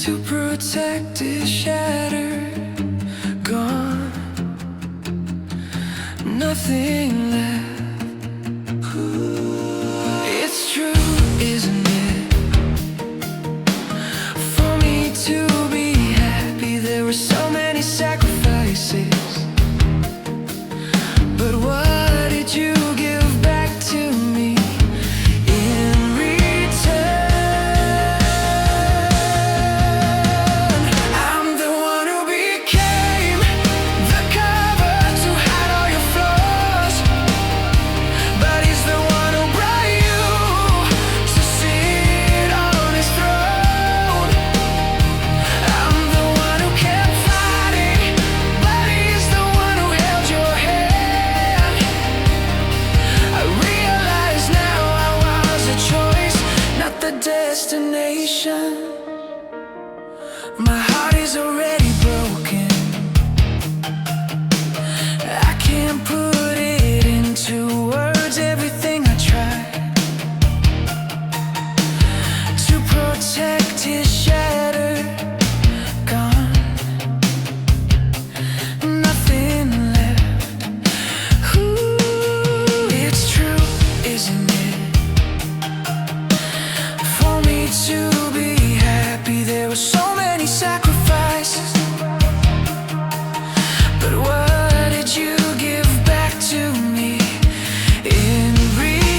to protect is shattered, gone, nothing left. It's true, isn't it? For me to be happy, there were so many sacrifices. But what did you give back to me in return? I'm the one who became the cover to hide all your flaws, but he's the one who brought you to sit on his throne. I'm the one who kept fighting, but he's the one who held your hand. I realize now I was a choice, not the destination. My heart is already broken. I can't put it into words, everything I tried to protect is shattered, gone, nothing left. Ooh, it's true, isn't it? For me to be happy, there were so many sacrifices. But what did you give back to me in return?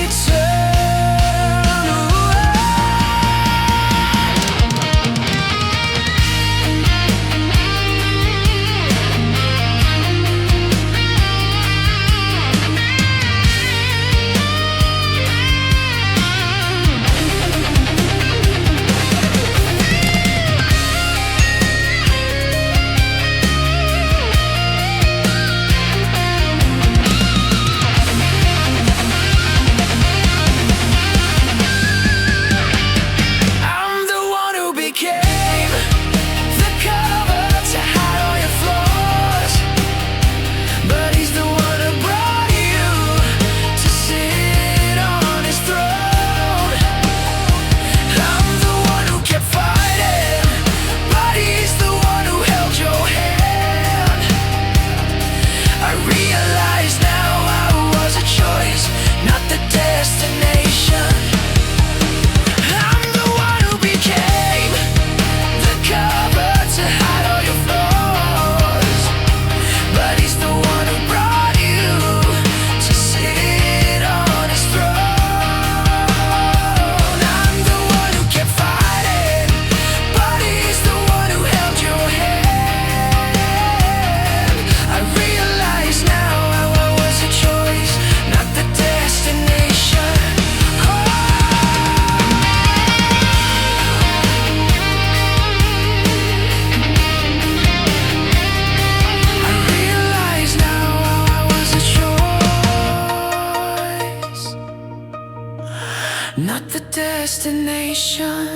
I'm the one who became the cover to hide all your flaws, but he's the one who brought you to sit on his throne. I'm the one who kept fighting, but he's the one who held your hand. I realize now I was a choice, not the destination. I'm the one who became the cover to hide all your flaws, but he's the one who brought you to sit on his throne. I'm the one who kept fighting, but he's the one who held your hand. I realize now I was a choice, not the destination. I realize now I was a choice, not the destination.